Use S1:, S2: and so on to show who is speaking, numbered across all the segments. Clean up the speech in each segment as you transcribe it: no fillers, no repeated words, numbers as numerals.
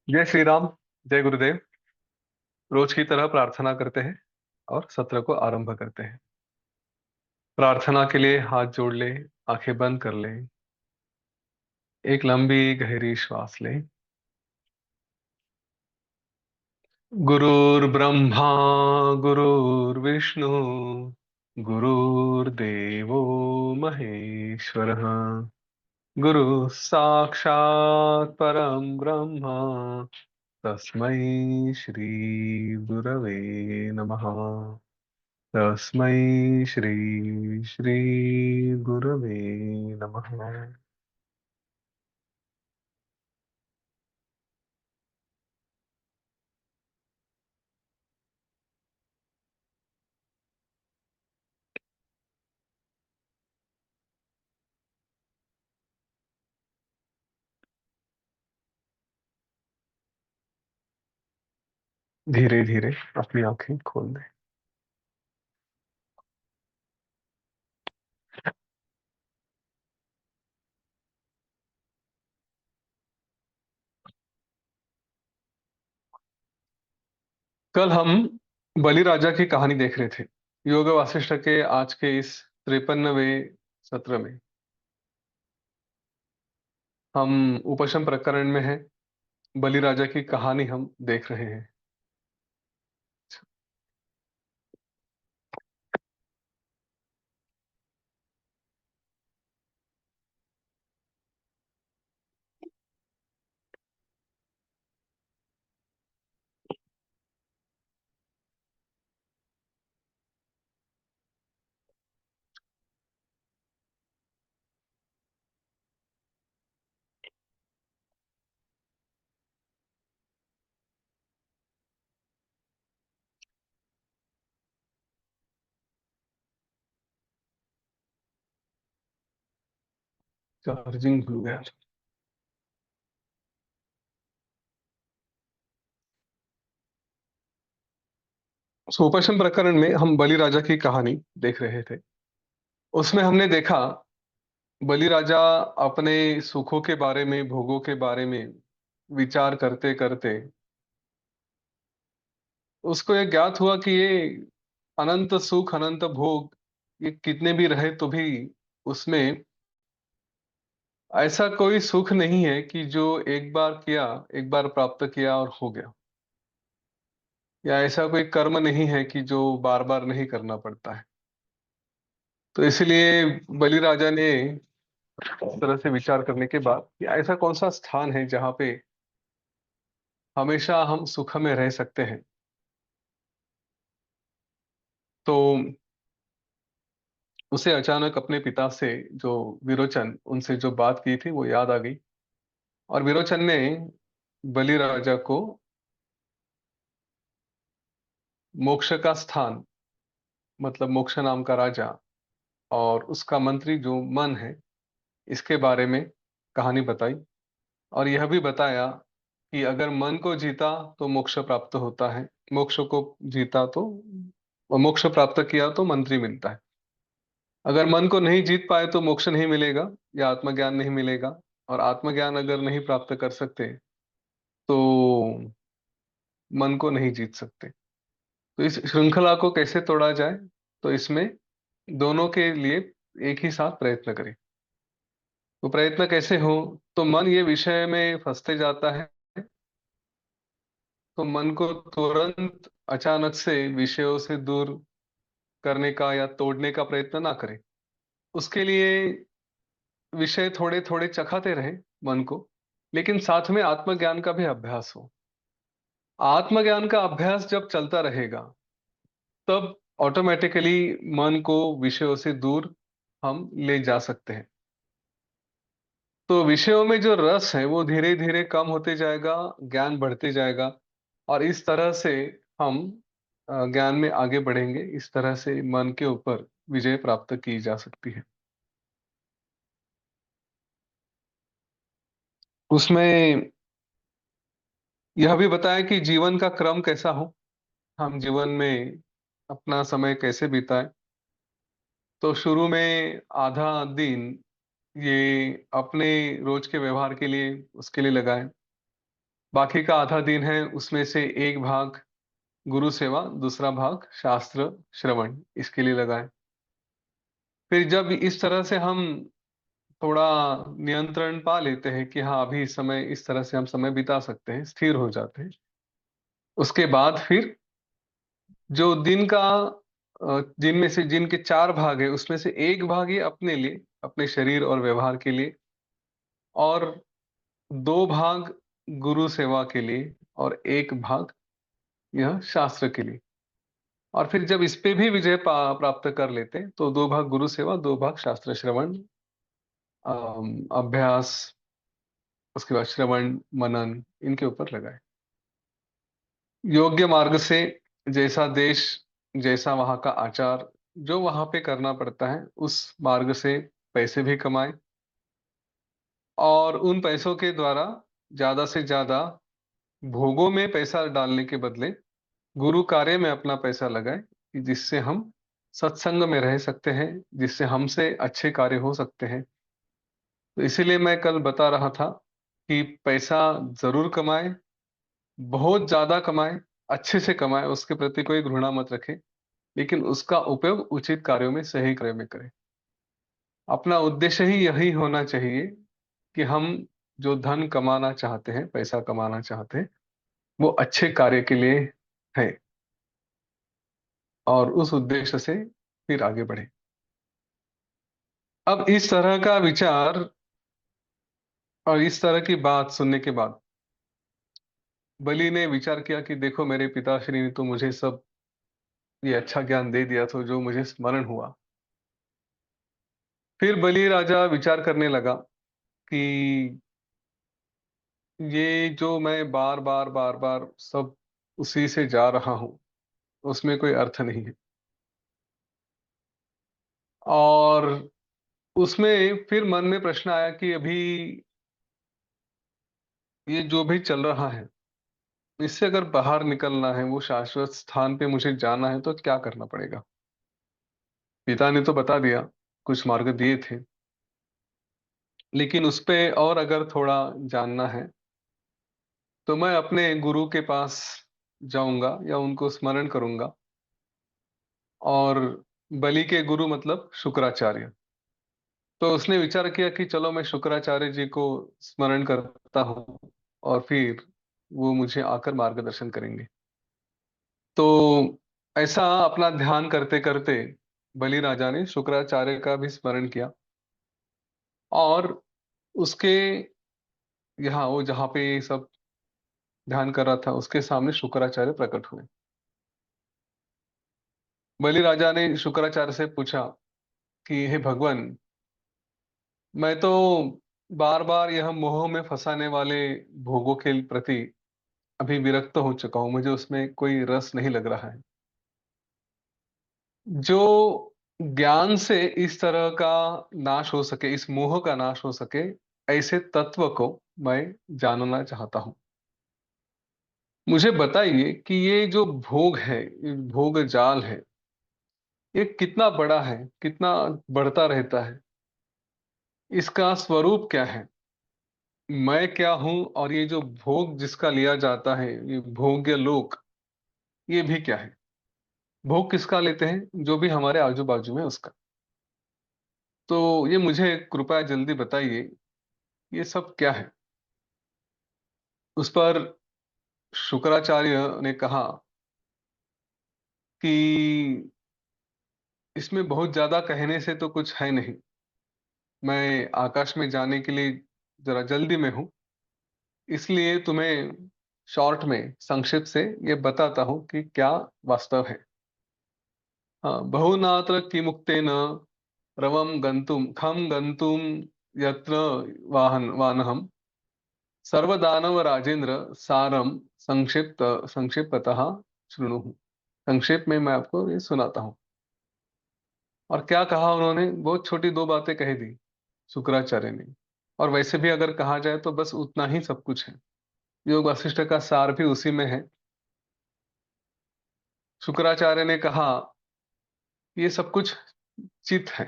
S1: जय श्री राम। जय गुरुदेव। रोज की तरह प्रार्थना करते हैं और सत्र को आरंभ करते हैं। प्रार्थना के लिए हाथ जोड़ ले, आंखें बंद कर ले, एक लंबी गहरी श्वास ले। गुरुर्ब्रह्मा गुरुर्विष्णु गुरुर्देवो महेश्वरः। गुरु साक्षात् परम ब्रह्म, तस्मै श्री गुरवे नमः। तस्मै श्री श्री गुरवे नमः। धीरे धीरे अपनी आंखें खोल दें। कल हम बलिराजा की कहानी देख रहे थे। योग वासिष्ठ के आज के इस 53वें सत्र में हम उपशम प्रकरण में हैं। बलिराजा की कहानी हम देख रहे हैं। चार्जिंग भूल गया। उपशम प्रकरण में हम बलिराजा की कहानी देख रहे थे। उसमें हमने देखा बलिराजा अपने सुखों के बारे में, भोगों के बारे में विचार करते करते उसको ये ज्ञात हुआ कि ये अनंत सुख, अनंत भोग, ये कितने भी रहे तो भी उसमें ऐसा कोई सुख नहीं है कि जो एक बार किया, एक बार प्राप्त किया और हो गया। या ऐसा कोई कर्म नहीं है कि जो बार बार नहीं करना पड़ता है। तो इसलिए बलिराजा ने इस तरह से विचार करने के बाद कि ऐसा कौन सा स्थान है जहां पे हमेशा हम सुख में रह सकते हैं। तो उसे अचानक अपने पिता से, जो विरोचन, उनसे जो बात की थी वो याद आ गई। और विरोचन ने बलिराजा को मोक्ष का स्थान, मतलब मोक्ष नाम का राजा और उसका मंत्री जो मन है, इसके बारे में कहानी बताई। और यह भी बताया कि अगर मन को जीता तो मोक्ष प्राप्त होता है, मोक्ष को जीता तो मोक्ष प्राप्त किया तो मंत्री मिलता है। अगर मन को नहीं जीत पाए तो मोक्ष नहीं मिलेगा या आत्मज्ञान नहीं मिलेगा। और आत्मज्ञान अगर नहीं प्राप्त कर सकते तो मन को नहीं जीत सकते। तो इस श्रृंखला को कैसे तोड़ा जाए, तो इसमें दोनों के लिए एक ही साथ प्रयत्न करें। तो प्रयत्न कैसे हो, तो मन ये विषय में फंसते जाता है, तो मन को तुरंत अचानक से विषयों से दूर करने का या तोड़ने का प्रयत्न ना करें। उसके लिए विषय थोड़े थोड़े चखाते रहे मन को, लेकिन साथ में आत्मज्ञान का भी अभ्यास हो। आत्मज्ञान का अभ्यास जब चलता रहेगा तब ऑटोमेटिकली मन को विषयों से दूर हम ले जा सकते हैं। तो विषयों में जो रस है वो धीरे धीरे कम होते जाएगा, ज्ञान बढ़ते जाएगा। और इस तरह से हम ज्ञान में आगे बढ़ेंगे। इस तरह से मन के ऊपर विजय प्राप्त की जा सकती है। उसमें यह भी बताया कि जीवन का क्रम कैसा हो, हम जीवन में अपना समय कैसे बिताएं। तो शुरू में आधा दिन ये अपने रोज के व्यवहार के लिए, उसके लिए लगाएं। बाकी का आधा दिन है, उसमें से एक भाग गुरु सेवा, दूसरा भाग शास्त्र श्रवण इसके लिए लगाएं। फिर जब इस तरह से हम थोड़ा नियंत्रण पा लेते हैं कि हाँ अभी इस समय इस तरह से हम समय बिता सकते हैं, स्थिर हो जाते हैं, उसके बाद फिर जो दिन का जिनमें से जिनके चार भाग है उसमें से एक भाग ये अपने लिए, अपने शरीर और व्यवहार के लिए, और दो भाग गुरु सेवा के लिए, और एक भाग यह शास्त्र के लिए। और फिर जब इस पे भी विजय प्राप्त कर लेते हैं तो दो भाग गुरु सेवा, दो भाग शास्त्र श्रवण, अभ्यास, उसके बाद श्रवण मनन इनके ऊपर लगाए। योग्य मार्ग से, जैसा देश, जैसा वहां का आचार, जो वहां पे करना पड़ता है उस मार्ग से पैसे भी कमाए, और उन पैसों के द्वारा ज्यादा से ज्यादा भोगों में पैसा डालने के बदले गुरु कार्य में अपना पैसा लगाए, कि जिससे हम सत्संग में रह सकते हैं, जिससे हमसे अच्छे कार्य हो सकते हैं। तो इसीलिए मैं कल बता रहा था कि पैसा जरूर कमाए, बहुत ज्यादा कमाए, अच्छे से कमाए, उसके प्रति कोई घृणा मत रखे, लेकिन उसका उपयोग उचित कार्यों में, सही कार्यों में करें। अपना उद्देश्य ही यही होना चाहिए कि हम जो धन कमाना चाहते हैं, पैसा कमाना चाहते हैं, वो अच्छे कार्य के लिए है, और उस उद्देश्य से फिर आगे बढ़े। अब इस तरह का विचार और इस तरह की बात सुनने के बाद बलि ने विचार किया कि देखो मेरे पिताश्री ने तो मुझे सब ये अच्छा ज्ञान दे दिया, तो जो मुझे स्मरण हुआ। फिर बलि राजा विचार करने लगा कि ये जो मैं बार बार बार बार सब उसी से जा रहा हूं, उसमें कोई अर्थ नहीं है। और उसमें फिर मन में प्रश्न आया कि अभी ये जो भी चल रहा है, इससे अगर बाहर निकलना है, वो शाश्वत स्थान पे मुझे जाना है, तो क्या करना पड़ेगा। पिता ने तो बता दिया, कुछ मार्ग दिए थे, लेकिन उस पे और अगर थोड़ा जानना है तो मैं अपने गुरु के पास जाऊंगा या उनको स्मरण करूंगा। और बलि के गुरु मतलब शुक्राचार्य। तो उसने विचार किया कि चलो मैं शुक्राचार्य जी को स्मरण करता हूँ, और फिर वो मुझे आकर मार्गदर्शन करेंगे। तो ऐसा अपना ध्यान करते करते बलि राजा ने शुक्राचार्य का भी स्मरण किया, और उसके यहाँ वो जहाँ पे सब ध्यान कर रहा था उसके सामने शुक्राचार्य प्रकट हुए। बलि राजा ने शुक्राचार्य से पूछा कि हे भगवान, मैं तो बार बार यह मोह में फंसाने वाले भोगों के प्रति अभी विरक्त हो चुका हूं, मुझे उसमें कोई रस नहीं लग रहा है। जो ज्ञान से इस तरह का नाश हो सके, इस मोह का नाश हो सके, ऐसे तत्व को मैं जानना चाहता हूं। मुझे बताइए कि ये जो भोग है, ये भोग जाल है, ये कितना बड़ा है, कितना बढ़ता रहता है, इसका स्वरूप क्या है, मैं क्या हूं, और ये जो भोग जिसका लिया जाता है, ये भोग्य लोक, ये भी क्या है। भोग किसका लेते हैं, जो भी हमारे आजू बाजू में उसका। तो ये मुझे कृपया जल्दी बताइए, ये सब क्या है। उस पर शुक्राचार्य ने कहा कि इसमें बहुत ज्यादा कहने से तो कुछ है नहीं, मैं आकाश में जाने के लिए जरा जल्दी में हूं, इसलिए तुम्हें शॉर्ट में, संक्षिप्त से ये बताता हूं कि क्या वास्तव है। हाँ, बहुनात्र किमुक्तेन रवम गंतुम खम गंतुम यत्र वाहनहम सर्वदानव राजेंद्र सारम संक्षिप्ततः शृणु। संक्षेप में मैं आपको ये सुनाता हूँ। और क्या कहा उन्होंने, बहुत छोटी दो बातें कह दी शुक्राचार्य ने। और वैसे भी अगर कहा जाए तो बस उतना ही सब कुछ है, योग वशिष्ठ का सार भी उसी में है। शुक्राचार्य ने कहा ये सब कुछ चित है,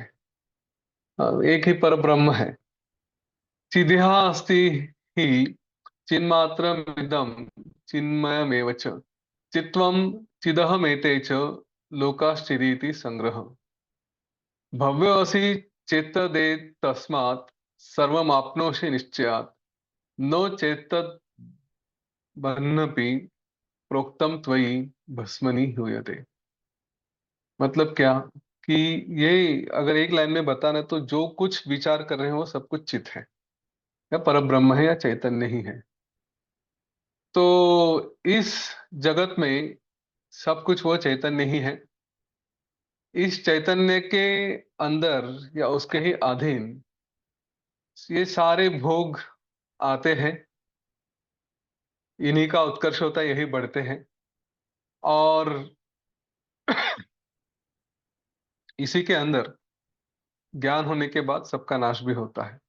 S1: एक ही पर ब्रह्म है। चिदिहा अस्ति ही चिन्मात्रमिदं चिन्मयमेव च चित्वं चिदहमेते च लोकाश्चिदीति संग्रह भव्योऽसि चेत्तदेतस्मात् सर्वमाप्नोषि निश्चयात् नो चेत्तद् बन्नपि प्रोक्तम त्वयि भस्मनि हुयते। मतलब क्या कि ये अगर एक लाइन में बताना तो जो कुछ विचार कर रहे हो वो सब कुछ चित है या परब्रह्म है या चैतन्य ही है। तो इस जगत में सब कुछ वो चैतन्य ही है। इस चैतन्य के अंदर या उसके ही अधीन ये सारे भोग आते हैं, इन्हीं का उत्कर्ष होता है, यही बढ़ते हैं और इसी के अंदर ज्ञान होने के बाद सबका नाश भी होता है।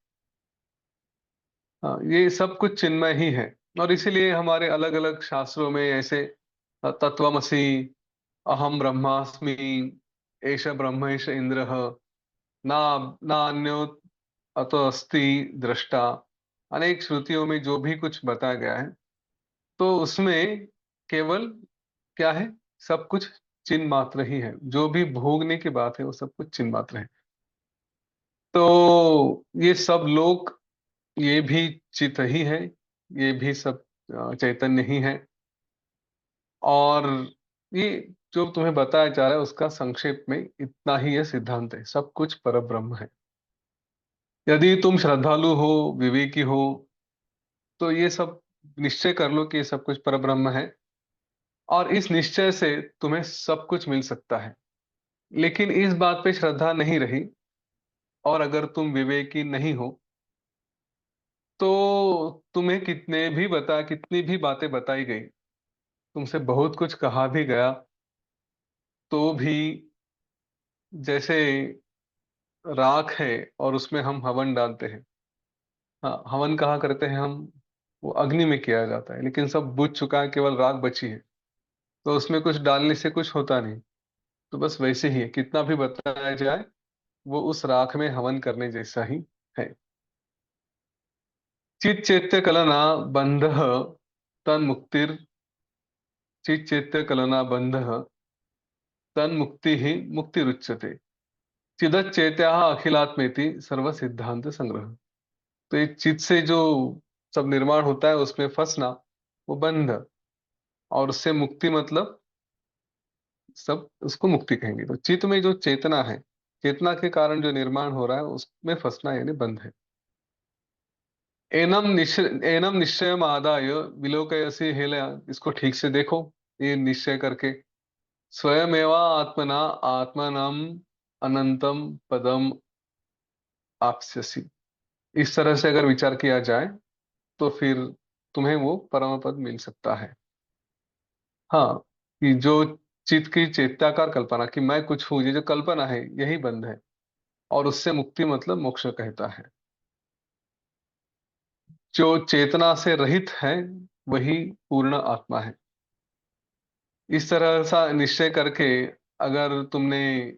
S1: हाँ, ये सब कुछ चिन्मय ही है। और इसीलिए हमारे अलग अलग शास्त्रों में ऐसे तत्वमसि, अहम ब्रह्मास्मि, एष ब्रह्म एष इंद्रः, ना नान्यो अतो अस्ति दृष्टा, अनेक श्रुतियों में जो भी कुछ बताया गया है तो उसमें केवल क्या है, सब कुछ चिन्ह मात्र ही है। जो भी भोगने की बात है वो सब कुछ चिन्ह मात्र है। तो ये सब लोग, ये भी चित ही है, ये भी सब चैतन्य ही है। और ये जो तुम्हें बताया जा रहा है उसका संक्षेप में इतना ही ये सिद्धांत है, सब कुछ परब्रह्म है। यदि तुम श्रद्धालु हो, विवेकी हो, तो ये सब निश्चय कर लो कि ये सब कुछ परब्रह्म है और इस निश्चय से तुम्हें सब कुछ मिल सकता है। लेकिन इस बात पे श्रद्धा नहीं रही और अगर तुम विवेकी नहीं हो तो तुम्हें कितनी भी बातें बताई गई, तुमसे बहुत कुछ कहा भी गया, तो भी जैसे राख है और उसमें हम हवन डालते हैं। हाँ, हवन कहाँ करते हैं हम, वो अग्नि में किया जाता है, लेकिन सब बुझ चुका है, केवल राख बची है, तो उसमें कुछ डालने से कुछ होता नहीं। तो बस वैसे ही है, कितना भी बताया जाए वो उस राख में हवन करने जैसा ही है। चित चैत्य कलना बंध तन मुक्तिर, चित चैत्य कलना बंध तन मुक्ति ही मुक्तिरुच्यते, चिदच्चैत्या अखिलात्मेति सर्व सिद्धांत संग्रह। तो ये चित से जो सब निर्माण होता है उसमें फंसना, वो बंध, और उससे मुक्ति मतलब सब उसको मुक्ति कहेंगे। तो चित में जो चेतना है, चेतना के कारण जो निर्माण हो रहा है उसमें फंसना यानी बंध है। एनम निश्चय आदाय विलोकयसि हेल, इसको ठीक से देखो, ये निश्चय करके स्वयमेवा आत्मना आत्मानम अनंतम पदम आपस्यसि। इस तरह से अगर विचार किया जाए तो फिर तुम्हें वो परम पद मिल सकता है। हाँ, कि जो चित्त की चेत्याकार कल्पना कि मैं कुछ हूं, ये जो कल्पना है यही बंध है, और उससे मुक्ति मतलब मोक्ष कहता है। जो चेतना से रहित है वही पूर्ण आत्मा है। इस तरह सा निश्चय करके अगर तुमने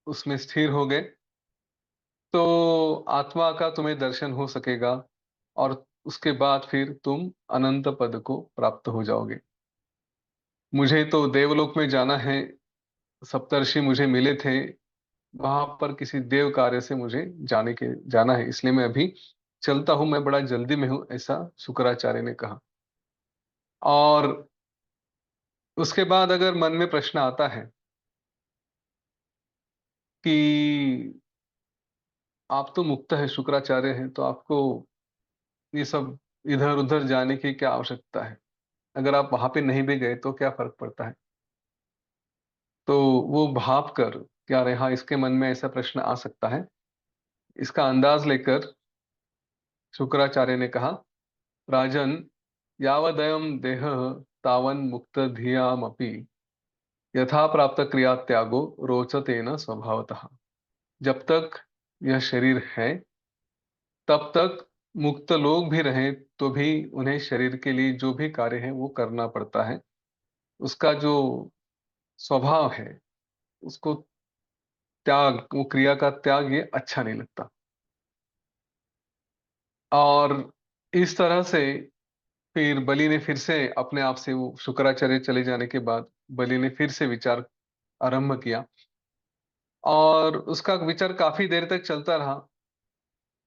S1: उसमें स्थिर हो गए तो आत्मा का तुम्हें दर्शन हो सकेगा और उसके बाद फिर तुम अनंत पद को प्राप्त हो जाओगे। मुझे तो देवलोक में जाना है, सप्तर्षि मुझे मिले थे, वहां पर किसी देव कार्य से मुझे जाना है, इसलिए मैं अभी चलता हूं, मैं बड़ा जल्दी में हूं, ऐसा शुक्राचार्य ने कहा। और उसके बाद अगर मन में प्रश्न आता है कि आप तो मुक्त है, शुक्राचार्य हैं, तो आपको ये सब इधर उधर जाने की क्या आवश्यकता है, अगर आप वहां पे नहीं भी गए तो क्या फर्क पड़ता है। तो वो भाप कर क्या रहे, हाँ, इसके मन में ऐसा प्रश्न आ सकता है। इसका अंदाज लेकर शुक्राचार्य ने कहा, राजन, यावदयं देह तावन् मुक्त धियामपि यथा प्राप्त क्रिया त्यागो रोचते न स्वभावतः। जब तक यह शरीर है तब तक मुक्त लोग भी रहें तो भी उन्हें शरीर के लिए जो भी कार्य है वो करना पड़ता है। उसका जो स्वभाव है उसको त्याग, वो क्रिया का त्याग, ये अच्छा नहीं लगता। और इस तरह से फिर बलि ने फिर से अपने आप से, वो शुक्राचार्य चले जाने के बाद बलि ने फिर से विचार आरंभ किया, और उसका विचार काफी देर तक चलता रहा।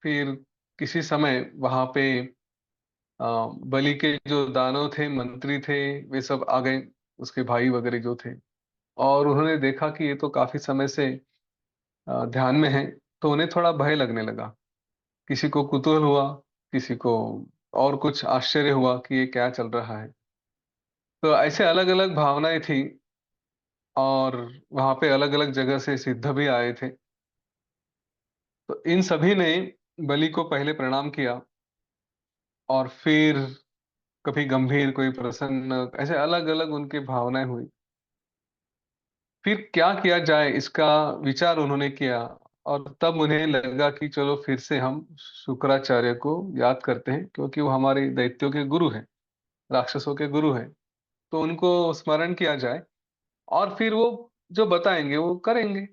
S1: फिर किसी समय वहां पे बलि के जो दानव थे, मंत्री थे, वे सब आ गए, उसके भाई वगैरह जो थे। और उन्होंने देखा कि ये तो काफी समय से ध्यान में है, तो उन्हें थोड़ा भय लगने लगा। किसी को कुतूहल हुआ, किसी को और कुछ आश्चर्य हुआ कि ये क्या चल रहा है। तो ऐसे अलग अलग भावनाएं थी, और वहां पे अलग अलग जगह से सिद्ध भी आए थे। तो इन सभी ने बलि को पहले प्रणाम किया, और फिर कभी गंभीर, कोई प्रसन्न, ऐसे अलग अलग उनकी भावनाएं हुई। फिर क्या किया जाए इसका विचार उन्होंने किया, और तब उन्हें लगा कि चलो फिर से हम शुक्राचार्य को याद करते हैं, क्योंकि वो हमारे दैत्यों के गुरु हैं, राक्षसों के गुरु हैं। तो उनको स्मरण किया जाए, और फिर वो जो बताएंगे वो करेंगे।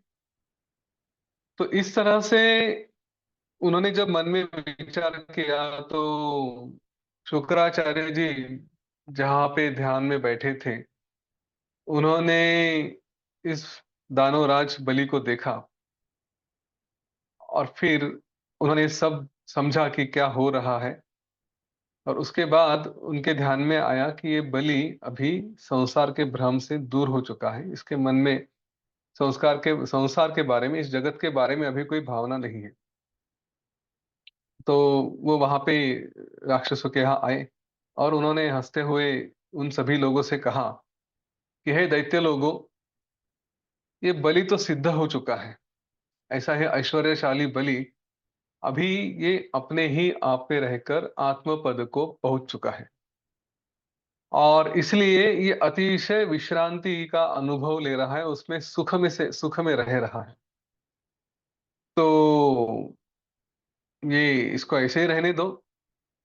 S1: तो इस तरह से उन्होंने जब मन में विचार किया, तो शुक्राचार्य जी जहाँ पे ध्यान में बैठे थे, उन्होंने इस दानवराज बलि को देखा, और फिर उन्होंने सब समझा कि क्या हो रहा है। और उसके बाद उनके ध्यान में आया कि ये बलि अभी संसार के भ्रम से दूर हो चुका है, इसके मन में संसार के बारे में, इस जगत के बारे में अभी कोई भावना नहीं है। तो वो वहां पे राक्षसों के यहाँ आए, और उन्होंने हंसते हुए उन सभी लोगों से कहा कि हे दैत्य लोगों, ये बलि तो सिद्ध हो चुका है, ऐसा है ऐश्वर्यशाली बलि। अभी ये अपने ही आप पे रहकर आत्म पद को पहुंच चुका है, और इसलिए ये अतिशय विश्रांति का अनुभव ले रहा है, उसमें सुख में रह रहा है। तो ये इसको ऐसे ही रहने दो,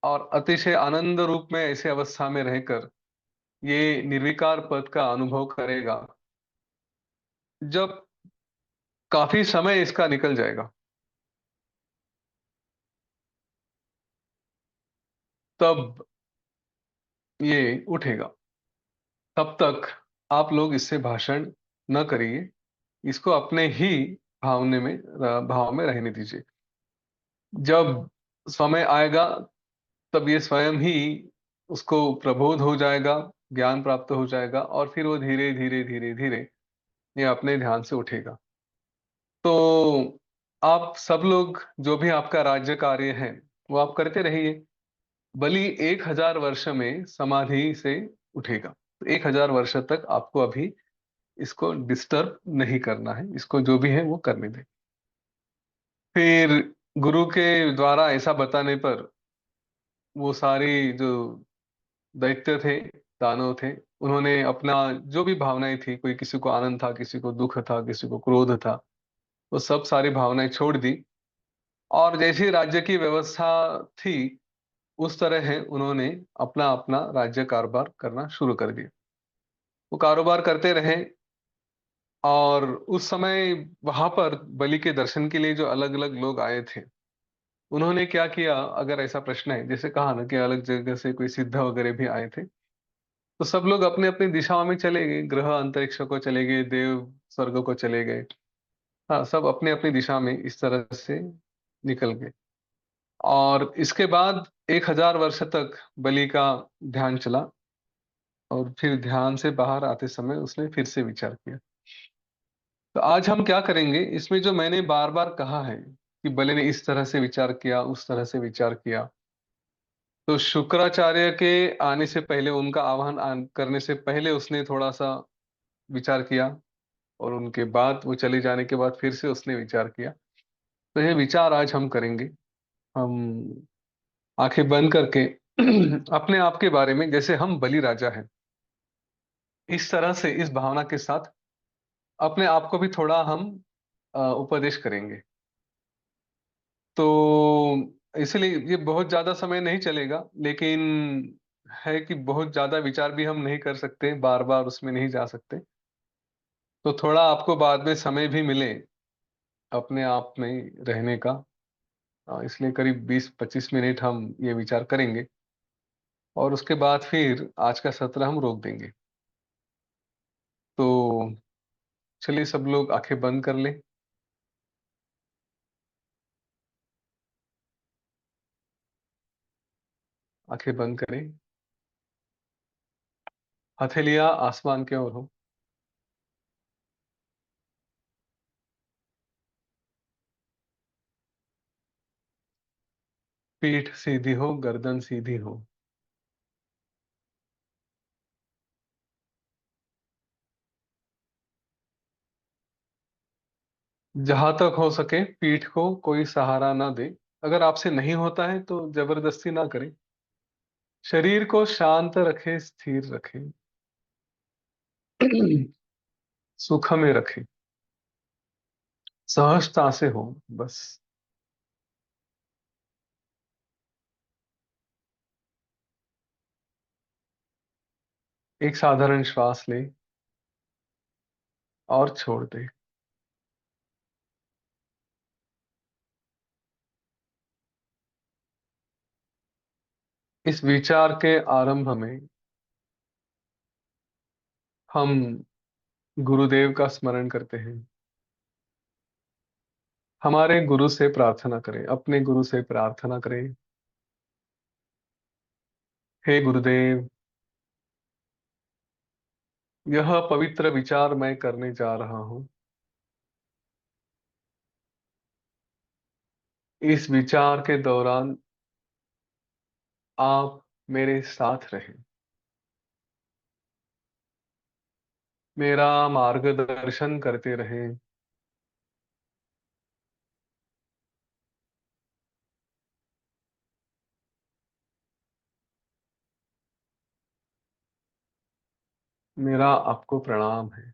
S1: और अतिशय आनंद रूप में ऐसे अवस्था में रहकर ये निर्विकार पद का अनुभव करेगा। जब काफी समय इसका निकल जाएगा, तब ये उठेगा। तब तक आप लोग इससे भाषण न करिए, इसको अपने ही भाव में रहने दीजिए। जब समय आएगा, तब ये स्वयं ही, उसको प्रबोध हो जाएगा, ज्ञान प्राप्त हो जाएगा, और फिर वो धीरे धीरे धीरे धीरे ये अपने ध्यान से उठेगा। तो आप सब लोग, जो भी आपका राज्य कार्य है, वो आप करते रहिए। बलि 1000 वर्ष में समाधि से उठेगा, तो 1000 वर्ष तक आपको अभी इसको डिस्टर्ब नहीं करना है, इसको जो भी है वो करने दें। फिर गुरु के द्वारा ऐसा बताने पर वो सारी जो दैत्य थे, दानव थे, उन्होंने अपना जो भी भावनाएं थी, कोई किसी को आनंद था, किसी को दुख था, किसी को क्रोध था, वो सब सारी भावनाएं छोड़ दी। और जैसी राज्य की व्यवस्था थी, उस तरह है उन्होंने अपना अपना राज्य कारोबार करना शुरू कर दिया। वो कारोबार करते रहे। और उस समय वहां पर बलि के दर्शन के लिए जो अलग अलग लोग आए थे, उन्होंने क्या किया, अगर ऐसा प्रश्न है, जैसे कहा ना कि अलग जगह से कोई सिद्ध वगैरह भी आए थे, तो सब लोग अपने अपनी दिशाओं में चले गए, ग्रह अंतरिक्ष को चले गए, देव स्वर्ग को चले गए। हाँ, सब अपने अपनी दिशा में इस तरह से निकल गए। और इसके बाद 1000 वर्ष तक बलि का ध्यान चला, और फिर ध्यान से बाहर आते समय उसने फिर से विचार किया। तो आज हम क्या करेंगे, इसमें जो मैंने बार बार कहा है कि बलि ने इस तरह से विचार किया, उस तरह से विचार किया, तो शुक्राचार्य के आने से पहले, उनका करने से पहले उसने थोड़ा सा विचार किया, और उनके बाद वो चले जाने के बाद फिर से उसने विचार किया। तो ये विचार आज हम करेंगे। हम आंखें बंद करके अपने आप के बारे में, जैसे हम बलि राजा हैं, इस तरह से, इस भावना के साथ अपने आप को भी थोड़ा हम उपदेश करेंगे। तो इसलिए ये बहुत ज्यादा समय नहीं चलेगा, लेकिन है कि बहुत ज्यादा विचार भी हम नहीं कर सकते, बार बार उसमें नहीं जा सकते। तो थोड़ा आपको बाद में समय भी मिले अपने आप में रहने का, इसलिए करीब 20-25 मिनट हम ये विचार करेंगे और उसके बाद फिर आज का सत्र हम रोक देंगे। तो चलिए सब लोग आंखें बंद कर लें। आंखें बंद करें। हथेलियां आसमान की ओर हो। पीठ सीधी हो, गर्दन सीधी हो। जहां तक हो सके पीठ को कोई सहारा ना दे। अगर आपसे नहीं होता है तो जबरदस्ती ना करें। शरीर को शांत रखें, स्थिर रखें। सुख में रखें। सहजता से हो। बस एक साधारण श्वास लें और छोड़ दें। इस विचार के आरंभ में हम गुरुदेव का स्मरण करते हैं। हमारे गुरु से प्रार्थना करें, अपने गुरु से प्रार्थना करें। हे गुरुदेव, यह पवित्र विचार मैं करने जा रहा हूं। इस विचार के दौरान आप मेरे साथ रहें। मेरा मार्गदर्शन करते रहें। मेरा आपको प्रणाम है।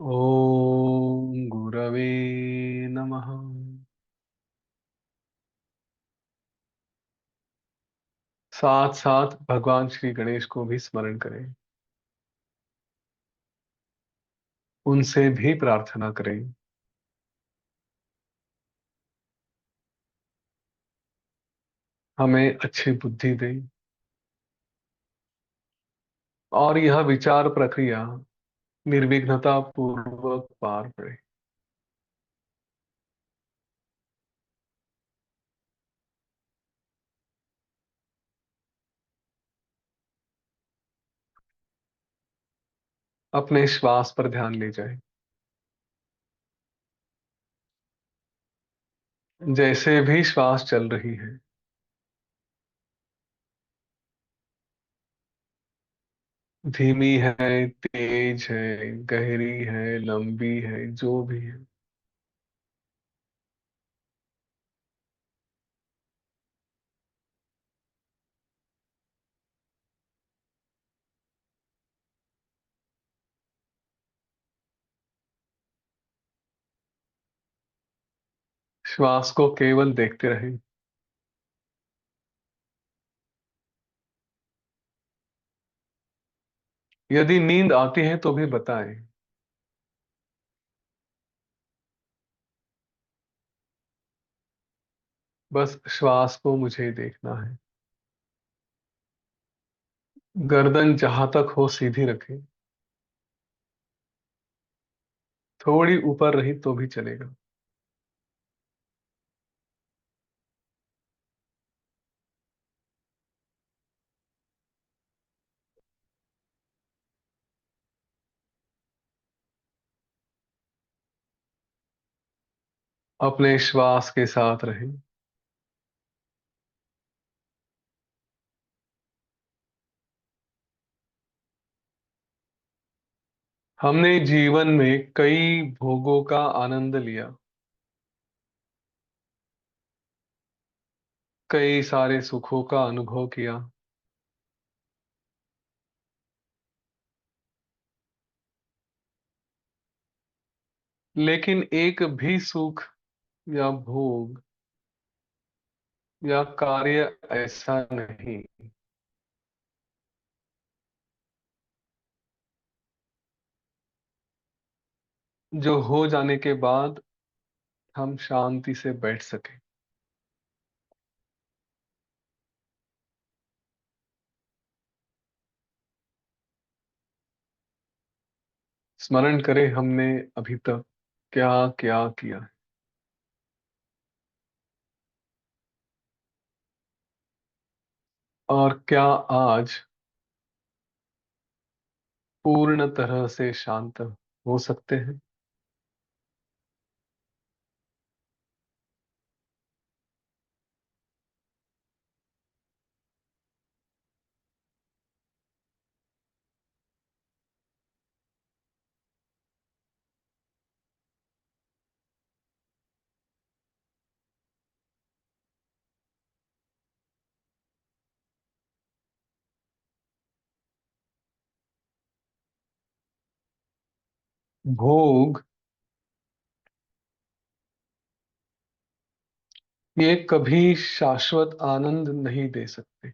S1: ओम गुरवे नमः। साथ साथ भगवान श्री गणेश को भी स्मरण करें। उनसे भी प्रार्थना करें। हमें अच्छी बुद्धि दें और यह विचार प्रक्रिया निर्विघ्नता पूर्वक पार पड़े। अपने श्वास पर ध्यान ले जाएं। जैसे भी श्वास चल रही है, धीमी है, तेज है, गहरी है, लंबी है, जो भी है, श्वास को केवल देखते रहें। यदि नींद आती है तो भी बताएं। बस श्वास को मुझे देखना है। गर्दन जहां तक हो सीधी रखें। थोड़ी ऊपर रही तो भी चलेगा। अपने श्वास के साथ रहें। हमने जीवन में कई भोगों का आनंद लिया। कई सारे सुखों का अनुभव किया। लेकिन एक भी सुख या भोग या कार्य ऐसा नहीं जो हो जाने के बाद हम शांति से बैठ सके। स्मरण करें हमने अभी तक क्या क्या किया है, और क्या आज पूर्ण तरह से शांत हो सकते हैं। भोग ये कभी शाश्वत आनंद नहीं दे सकते।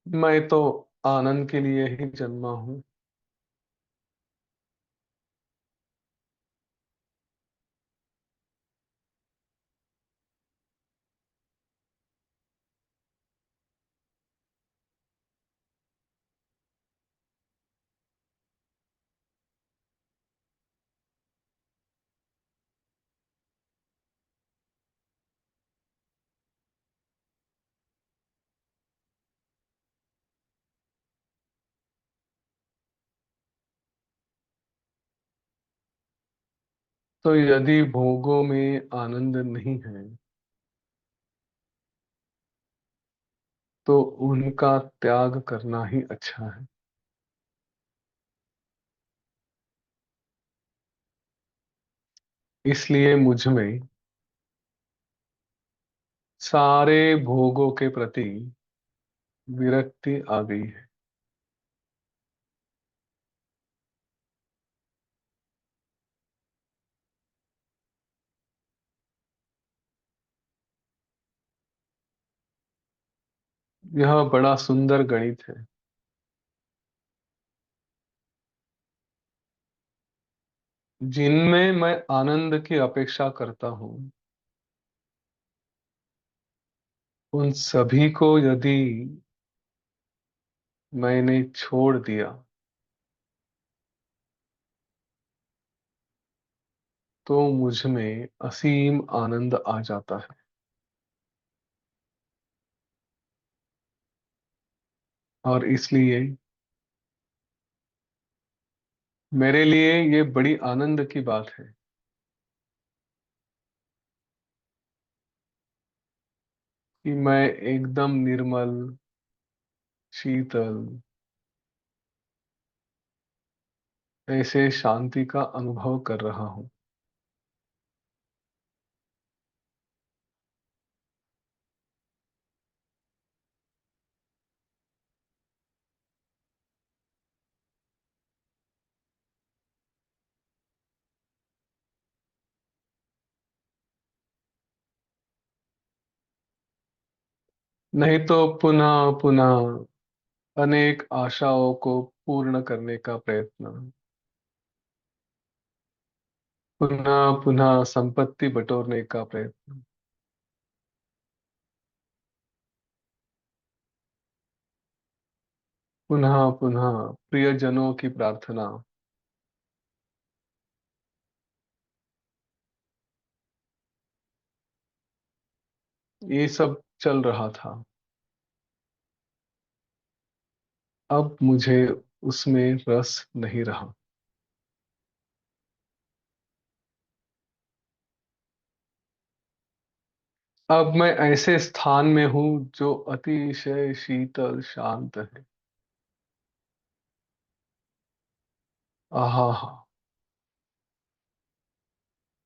S1: मैं तो आनंद के लिए ही जन्मा हूं। तो यदि भोगों में आनंद नहीं है, तो उनका त्याग करना ही अच्छा है। इसलिए मुझ में सारे भोगों के प्रति विरक्ति आ गई है। यह बड़ा सुंदर गणित है। जिनमें मैं आनंद की अपेक्षा करता हूं, उन सभी को यदि मैंने छोड़ दिया, तो मुझ में असीम आनंद आ जाता है। और इसलिए मेरे लिए ये बड़ी आनंद की बात है कि मैं एकदम निर्मल, शीतल, ऐसे शांति का अनुभव कर रहा हूं। नहीं तो पुनः पुनः अनेक आशाओं को पूर्ण करने का प्रयत्न, पुनः पुनः संपत्ति बटोरने का प्रयत्न, पुनः पुनः प्रियजनों की प्रार्थना, ये सब चल रहा था। अब मुझे उसमें रस नहीं रहा। अब मैं ऐसे स्थान में हूं जो अतिशय शीतल शांत है। आहा हा,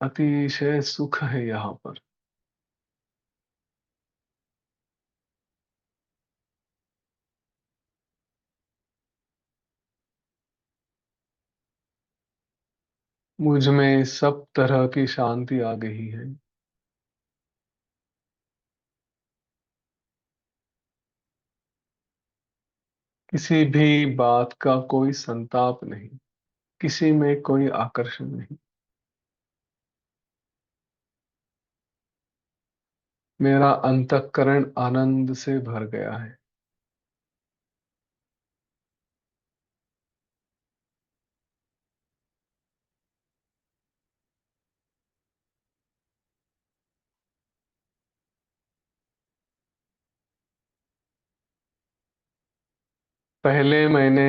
S1: अतिशय सुख है यहाँ पर। मुझ में सब तरह की शांति आ गई है। किसी भी बात का कोई संताप नहीं, किसी में कोई आकर्षण नहीं। मेरा अंतःकरण आनंद से भर गया है। पहले मैंने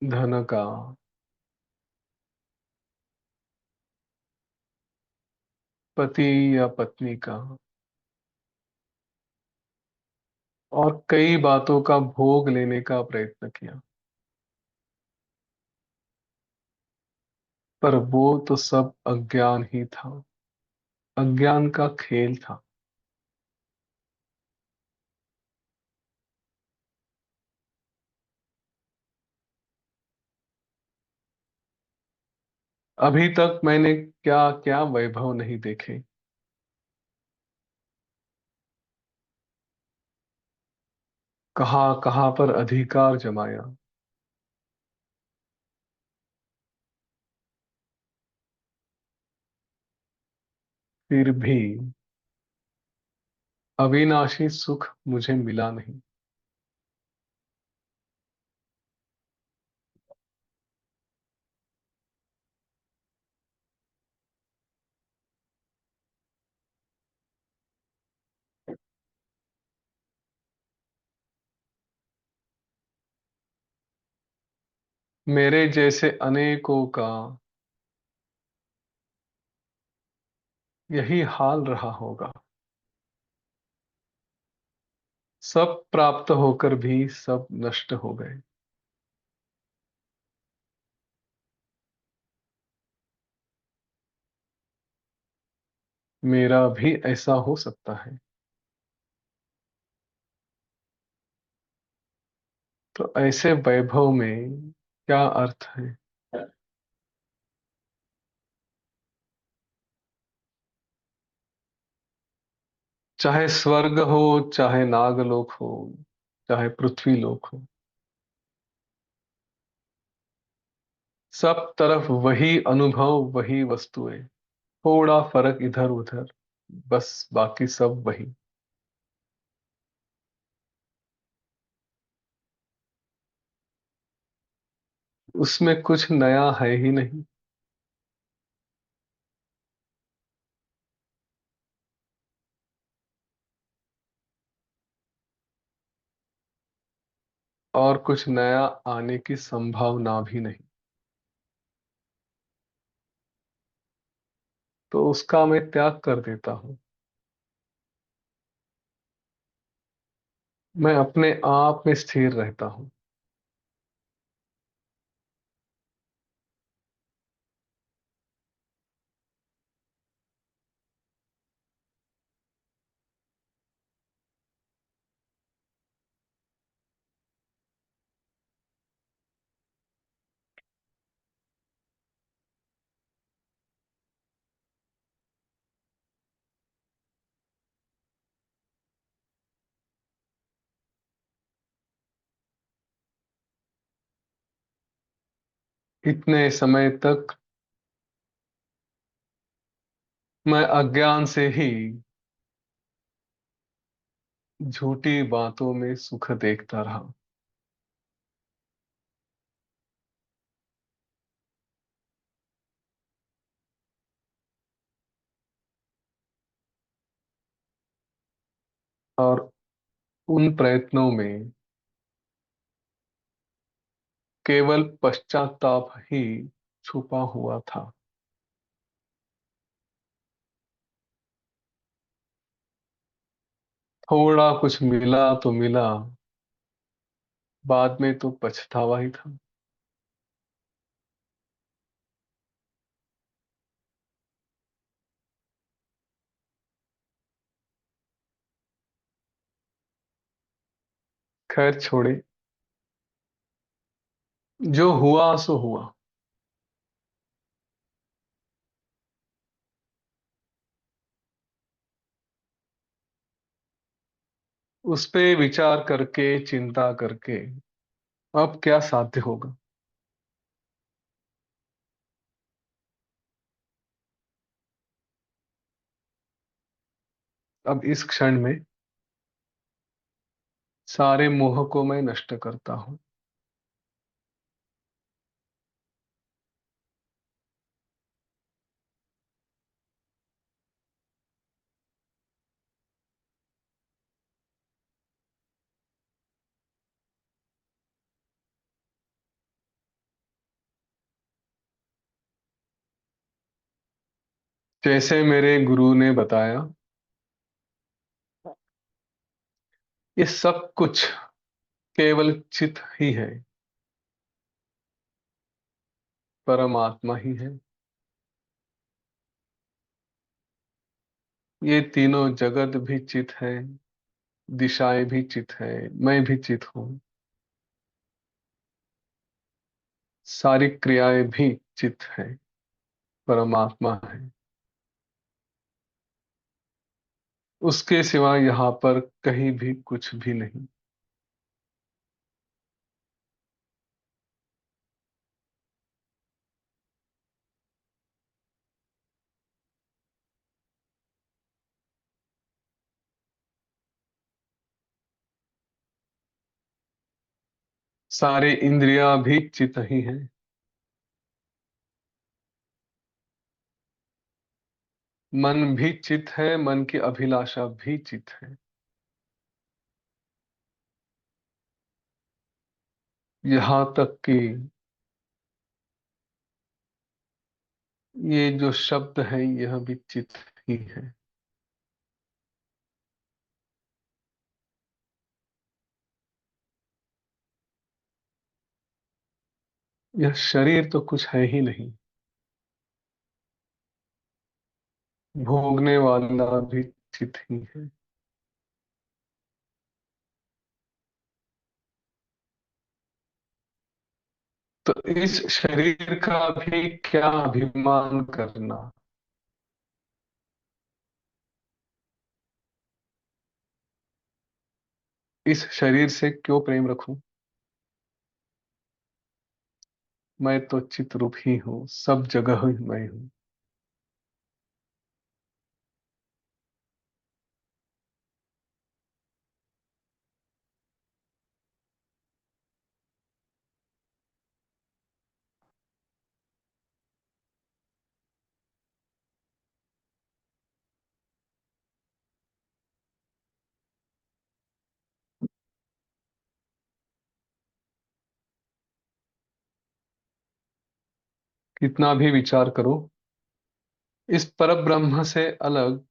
S1: धन का, पति या पत्नी का, और कई बातों का भोग लेने का प्रयत्न किया, पर वो तो सब अज्ञान ही था, अज्ञान का खेल था। अभी तक मैंने क्या क्या वैभव नहीं देखे। कहाँ कहाँ पर अधिकार जमाया, फिर भी अविनाशी सुख मुझे मिला नहीं। मेरे जैसे अनेकों का यही हाल रहा होगा। सब प्राप्त होकर भी सब नष्ट हो गए। मेरा भी ऐसा हो सकता है। तो ऐसे वैभव में क्या अर्थ है? चाहे स्वर्ग हो, चाहे नागलोक हो, चाहे पृथ्वी लोक हो, सब तरफ वही अनुभव, वही वस्तुएं, थोड़ा फर्क इधर उधर, बस बाकी सब वही। उसमें कुछ नया है ही नहीं। और कुछ नया आने की संभावना भी नहीं। तो उसका मैं त्याग कर देता हूं। मैं अपने आप में स्थिर रहता हूं। इतने समय तक मैं अज्ञान से ही झूठी बातों में सुख देखता रहा। और उन प्रयत्नों में केवल पश्चाताप ही छुपा हुआ था। थोड़ा कुछ मिला तो मिला, बाद में तो पछतावा ही था। खैर छोड़े, जो हुआ सो हुआ। उस पे विचार करके, चिंता करके अब क्या साध्य होगा? अब इस क्षण में सारे मोह को मैं नष्ट करता हूँ। जैसे मेरे गुरु ने बताया, ये सब कुछ केवल चित ही है, परमात्मा ही है। ये तीनों जगत भी चित है, दिशाएं भी चित है, मैं भी चित हूँ, सारी क्रियाएं भी चित है, परमात्मा है। उसके सिवा यहाँ पर कहीं भी कुछ भी नहीं। सारे इंद्रियां भी चित ही हैं। मन भी चित है, मन की अभिलाषा भी चित है। यहाँ तक कि ये जो शब्द है यह भी चित ही है। यह शरीर तो कुछ है ही नहीं, भोगने वाला भी चित ही है। तो इस शरीर का भी क्या अभिमान करना? इस शरीर से क्यों प्रेम रखूं? मैं तो चित रूप ही हूँ, सब जगह ही मैं हूँ। कितना भी विचार करो, इस परम ब्रह्म से अलग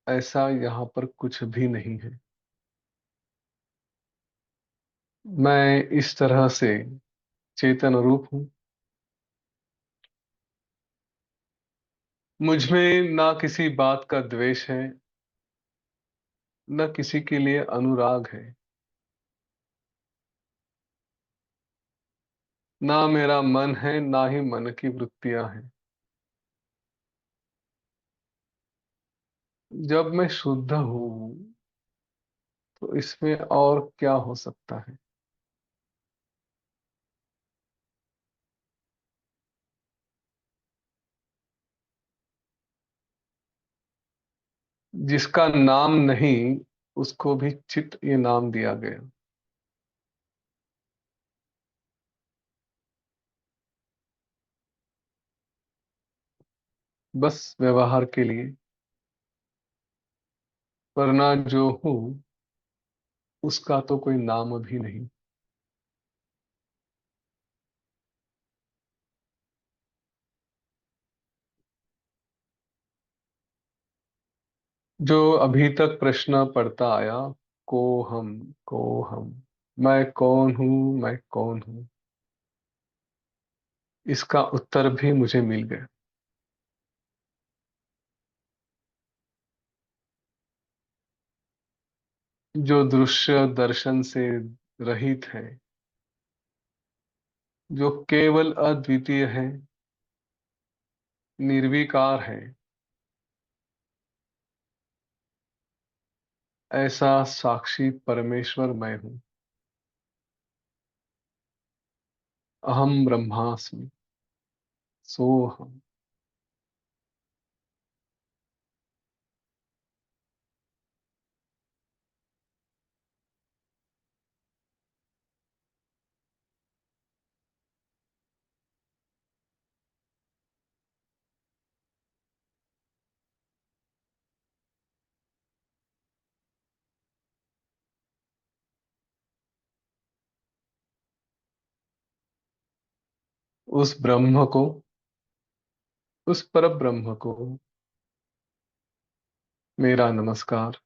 S1: ऐसा यहाँ पर कुछ भी नहीं है। मैं इस तरह से चेतन रूप हूँ। मुझ में ना किसी बात का द्वेष है, न किसी के लिए अनुराग है, ना मेरा मन है, ना ही मन की वृत्तियां हैं। जब मैं शुद्ध हूँ तो इसमें और क्या हो सकता है? जिसका नाम नहीं, उसको भी चित ये नाम दिया गया। बस व्यवहार के लिए, वरना जो हूँ उसका तो कोई नाम भी नहीं। जो अभी तक प्रश्न पढ़ता आया, को हम, को हम, मैं कौन हूँ, मैं कौन हूँ, इसका उत्तर भी मुझे मिल गया। जो दृश्य दर्शन से रहित है, जो केवल अद्वितीय है, निर्विकार है, ऐसा साक्षी परमेश्वर मैं हूं। अहम ब्रह्मास्मि सोहम। उस ब्रह्म को, उस पर ब्रह्म को मेरा नमस्कार।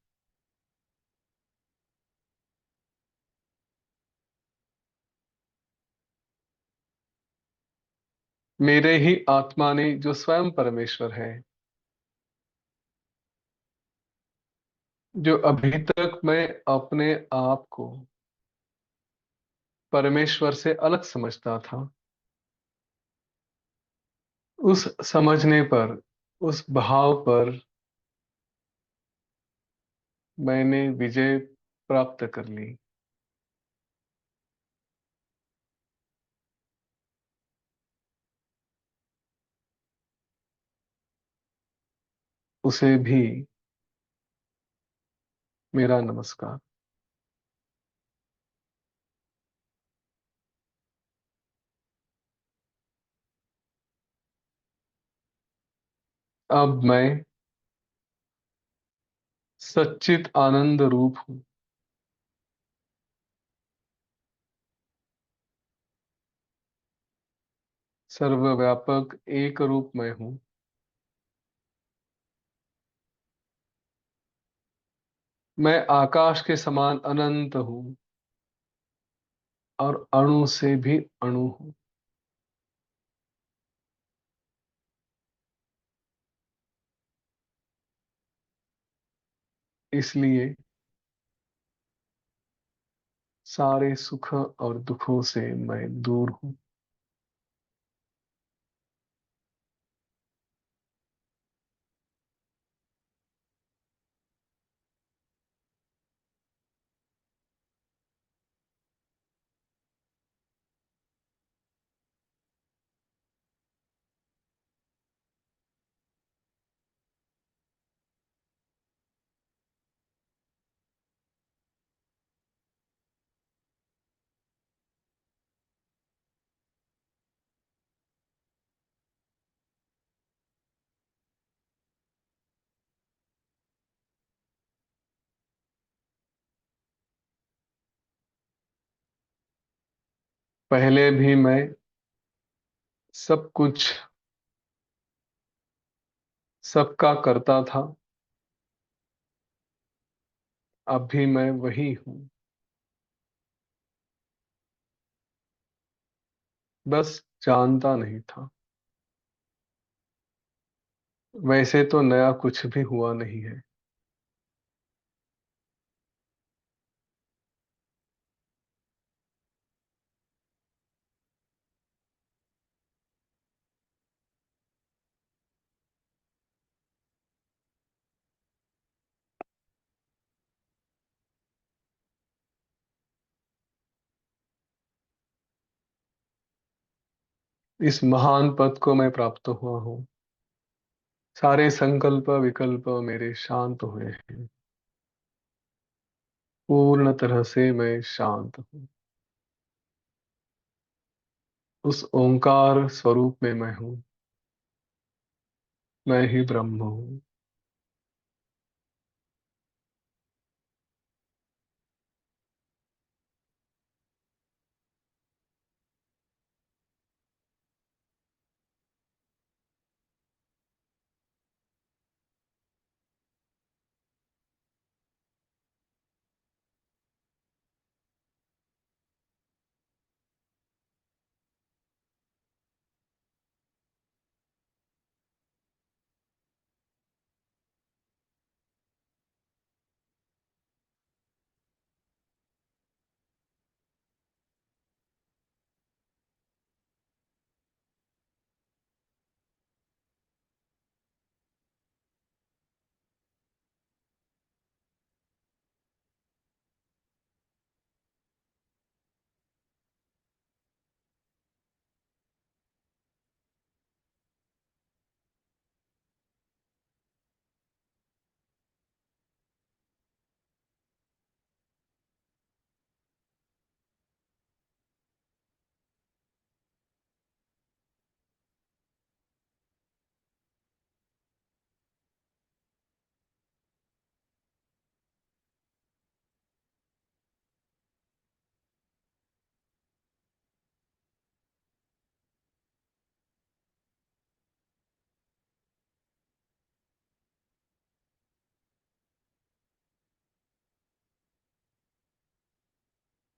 S1: मेरे ही आत्मा ने जो स्वयं परमेश्वर है, जो अभी तक मैं अपने आप को परमेश्वर से अलग समझता था, उस समझने पर, उस भाव पर मैंने विजय प्राप्त कर ली। उसे भी मेरा नमस्कार। अब मैं सच्चित आनंद रूप हूँ। सर्वव्यापक एक रूप मैं हूँ। मैं आकाश के समान अनंत हूँ और अणु से भी अणु हूँ। इसलिए सारे सुख और दुखों से मैं दूर हूँ। पहले भी मैं सब कुछ सबका करता था। अब भी मैं वही हूँ, बस जानता नहीं था। वैसे तो नया कुछ भी हुआ नहीं है। इस महान पद को मैं प्राप्त हुआ हूँ। सारे संकल्प विकल्प मेरे शांत हुए हैं। पूर्ण तरह से मैं शांत हूँ। उस ओंकार स्वरूप में मैं हूँ। मैं ही ब्रह्म हूँ।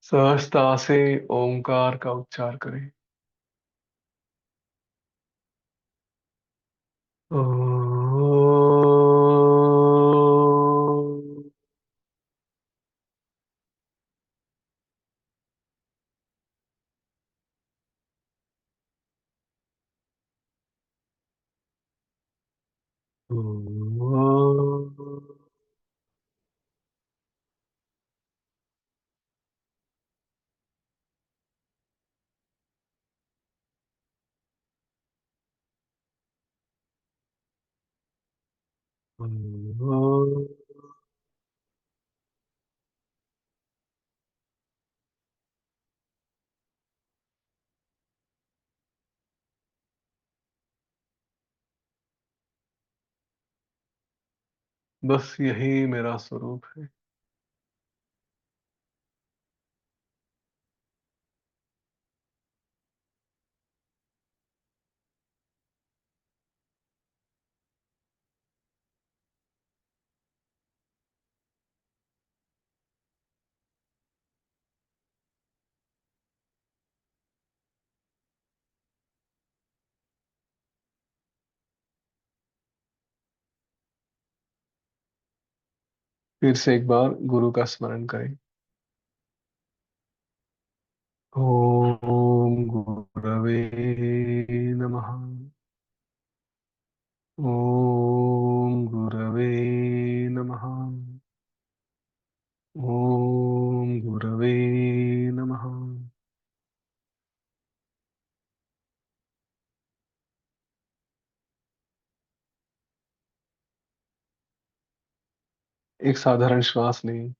S1: सहजता से ओमकार का उच्चार करें। ओम। बस यही मेरा स्वरूप है। फिर से एक बार गुरु का स्मरण करें। ओम गुरवे नमः। ओम गुरवे नमः। ओम गुरवे नमः। एक साधारण श्वास लें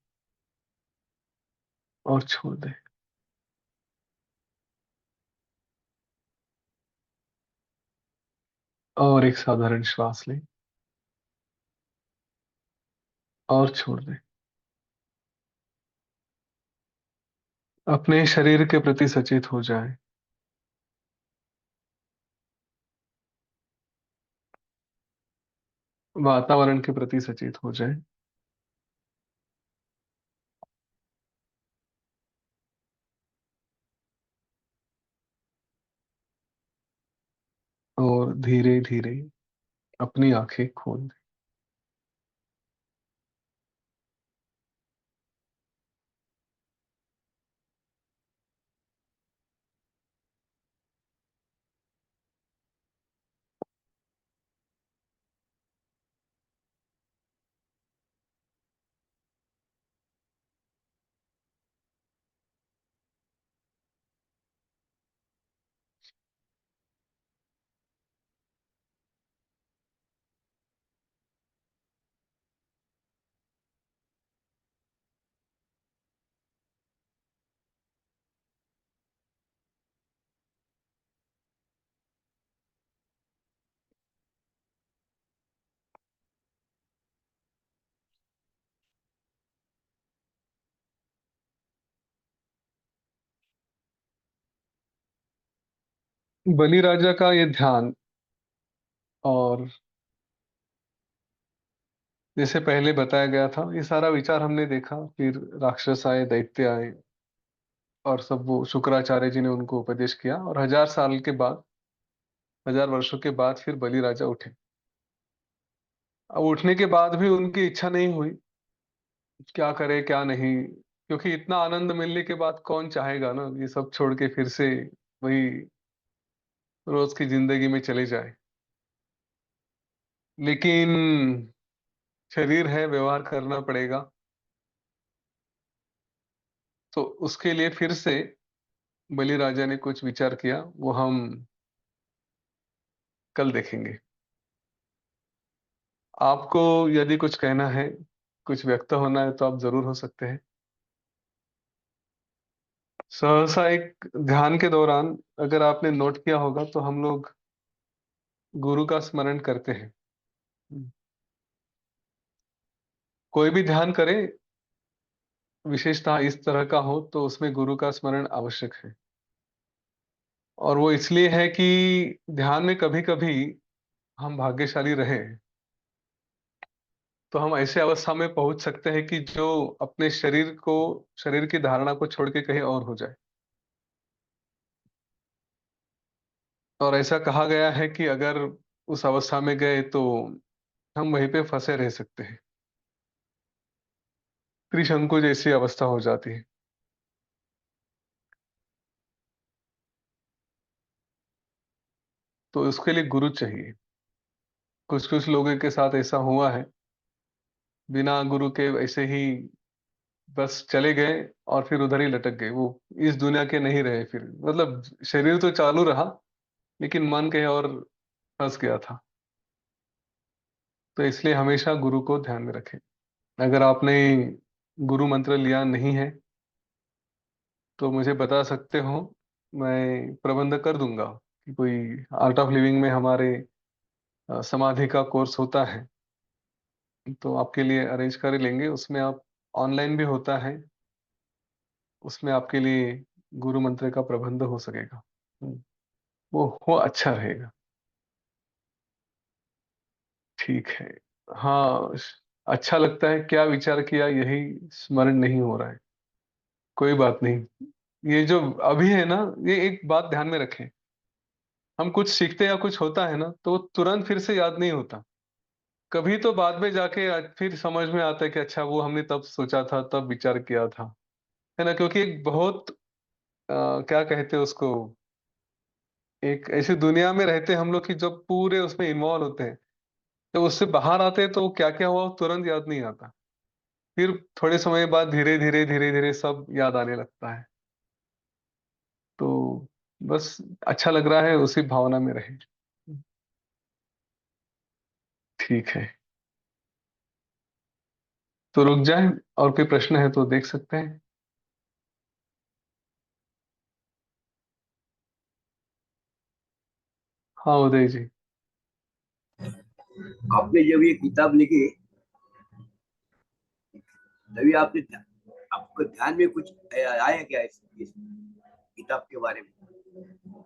S1: और छोड़ दें। और एक साधारण श्वास लें और छोड़ दें। अपने शरीर के प्रति सचेत हो जाएं। वातावरण के प्रति सचेत हो जाएं। और धीरे धीरे अपनी आंखें खोल दें। बलि राजा का ये ध्यान, और जैसे पहले बताया गया था, ये सारा विचार हमने देखा। फिर राक्षस आए, दैत्य आए, और सब वो शुक्राचार्य जी ने उनको उपदेश किया, और 1000 साल के बाद, 1000 वर्षों के बाद फिर बलि राजा उठे। अब उठने के बाद भी उनकी इच्छा नहीं हुई क्या करे क्या नहीं, क्योंकि इतना आनंद मिलने के बाद कौन चाहेगा ना ये सब छोड़ के फिर से वही रोज की जिंदगी में चले जाए। लेकिन शरीर है, व्यवहार करना पड़ेगा। तो उसके लिए फिर से बलि राजा ने कुछ विचार किया, वो हम कल देखेंगे। आपको यदि कुछ कहना है, कुछ व्यक्त होना है, तो आप जरूर हो सकते हैं। सहसा एक ध्यान के दौरान, अगर आपने नोट किया होगा, तो हम लोग गुरु का स्मरण करते हैं। कोई भी ध्यान करें, विशेषतः इस तरह का हो, तो उसमें गुरु का स्मरण आवश्यक है। और वो इसलिए है कि ध्यान में कभी कभी हम भाग्यशाली रहे तो हम ऐसे अवस्था में पहुंच सकते हैं कि जो अपने शरीर की धारणा को छोड़ के कहीं और हो जाए। और ऐसा कहा गया है कि अगर उस अवस्था में गए तो हम वहीं पे फंसे रह सकते हैं, त्रिशंकु जैसी अवस्था हो जाती है। तो उसके लिए गुरु चाहिए। कुछ कुछ लोगों के साथ ऐसा हुआ है, बिना गुरु के ऐसे ही बस चले गए और फिर उधर ही लटक गए। वो इस दुनिया के नहीं रहे फिर, मतलब शरीर तो चालू रहा लेकिन मन कहीं और फंस गया था। तो इसलिए हमेशा गुरु को ध्यान में रखें। अगर आपने गुरु मंत्र लिया नहीं है तो मुझे बता सकते हो, मैं प्रबंध कर दूंगा कि कोई आर्ट ऑफ लिविंग में हमारे समाधि का कोर्स होता है, तो आपके लिए अरेंज कर लेंगे। उसमें आप, ऑनलाइन भी होता है, उसमें आपके लिए गुरु मंत्र का प्रबंध हो सकेगा। वो अच्छा रहेगा। ठीक है। हाँ, अच्छा लगता है, क्या विचार किया यही स्मरण नहीं हो रहा है। कोई बात नहीं। ये जो अभी है ना, ये एक बात ध्यान में रखें, हम कुछ सीखते या कुछ होता है ना तो वो तुरंत फिर से याद नहीं होता। कभी तो बाद में जाके फिर समझ में आता है कि अच्छा वो हमने तब सोचा था, तब विचार किया था, है ना। क्योंकि एक बहुत क्या कहते हैं उसको, एक ऐसी दुनिया में रहते हैं हम लोग कि जब पूरे उसमें इन्वॉल्व होते हैं, जब उससे बाहर आते हैं तो क्या क्या हुआ वो तुरंत याद नहीं आता। फिर थोड़े समय बाद धीरे धीरे धीरे धीरे सब याद आने लगता है। तो बस अच्छा लग रहा है, उसी भावना में रहे। ठीक है, तो रुक जाए। और कोई प्रश्न है तो देख सकते हैं। हाँ उदय जी।
S2: आपने जब ये किताब लिखी तभी आपको ध्यान में कुछ आया क्या इस किताब के बारे में?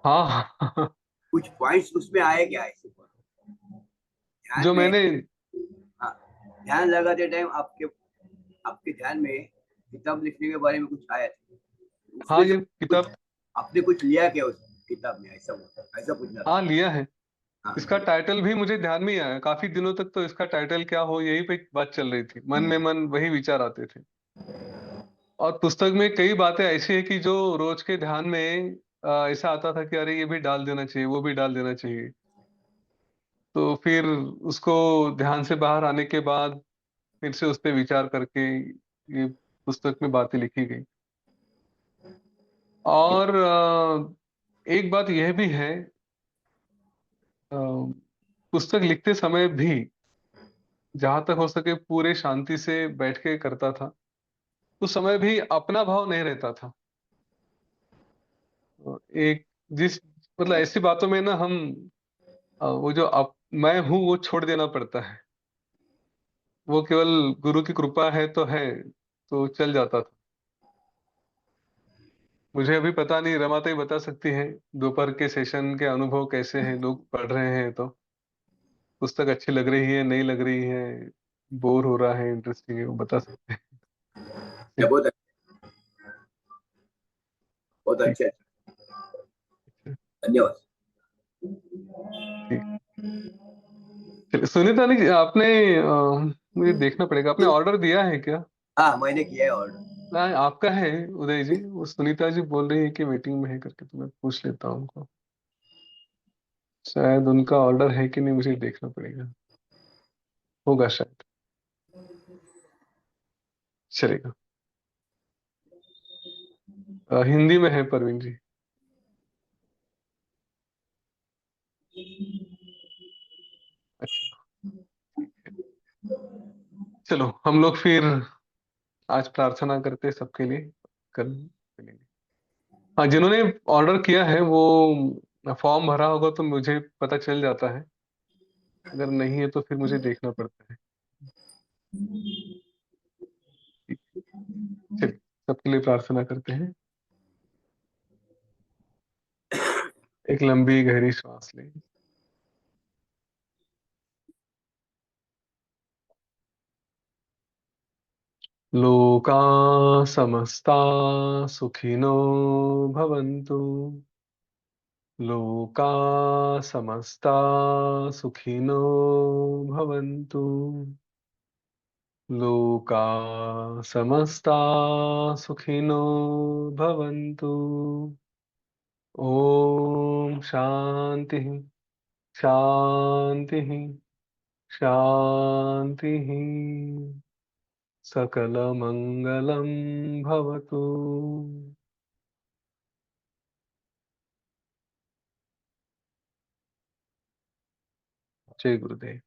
S1: हाँ हाँ।
S2: कुछ पॉइंट्स उसमें आए क्या ऐसे ध्यान
S1: जो
S2: में?
S1: मैंने,
S2: हाँ, ध्यान लगाते टाइम आपके आपके ध्यान में किताब लिखने के बारे में कुछ आया था?
S1: हाँ
S2: उसमें से
S1: ये
S2: कुछ
S1: किताब,
S2: आपने कुछ लिया क्या उस किताब में? ऐसा पूछना था।
S1: हाँ लिया है।
S2: हाँ,
S1: इसका टाइटल भी मुझे ध्यान में ही आया, काफी दिनों तक तो इसका टाइटल क्या हो यही पे बात चल रही थी, मन में मन वही विचार आते थे। और पुस्तक में कई बातें ऐसी है कि जो रोज के ध्यान में ऐसा आता था कि अरे ये भी डाल देना चाहिए, वो भी डाल देना चाहिए। तो फिर उसको ध्यान से बाहर आने के बाद फिर से उस पर विचार करके ये पुस्तक में बातें लिखी गई। और एक बात यह भी है, अ, पुस्तक लिखते समय भी जहां तक हो सके पूरे शांति से बैठ के करता था। उस समय भी अपना भाव नहीं रहता था। एक जिस, मतलब ऐसी बातों में ना हम वो जो मैं हूं वो छोड़ देना पड़ता है। वो केवल गुरु की कृपा है तो है, तो चल जाता था। मुझे अभी पता नहीं, रमाता ही बता सकती है दोपहर के सेशन के अनुभव कैसे हैं, लोग पढ़ रहे हैं तो पुस्तक अच्छी लग रही है, नहीं लग रही है, बोर हो रहा है, इंटरेस्टिंग है, वो बता सकते
S2: ये
S1: हैं।
S2: बहुत
S1: ठीक
S2: अच्छा है।
S1: है।
S2: धन्यवाद।
S1: ठीक। चलिए, सुनीता ने आपने मुझे देखना पड़ेगा, आपने ऑर्डर दिया है क्या?
S2: हाँ, मैंने किया है ऑर्डर।
S1: ना आपका है उदय जी, वो सुनीता जी बोल रही है कि मीटिंग में है करके, तो मैं पूछ लेता हूँ उनको। शायद उनका ऑर्डर है कि नहीं, मुझे देखना पड़ेगा। होगा शायद। चलेगा। हिंदी में है परवीन जी। अच्छा, ठीक है। चलो हम लोग फिर आज प्रार्थना करते हैं सबके लिए, कल मिलेंगे। हाँ, जिन्होंने ऑर्डर किया है वो फॉर्म भरा होगा तो मुझे पता चल जाता है, अगर नहीं है तो फिर मुझे देखना पड़ता है। ठीक। चलिए, सबके लिए प्रार्थना करते हैं। एक लंबी गहरी श्वास लें। लोका समस्ता सुखिनो भवन्तु। लोका समस्ता सुखिनो भवन्तु। लोका समस्ता सुखिनो भवन्तु। ओम शांति शांति शांति। सकलमंगलं भवतु। जय गुरुदेव।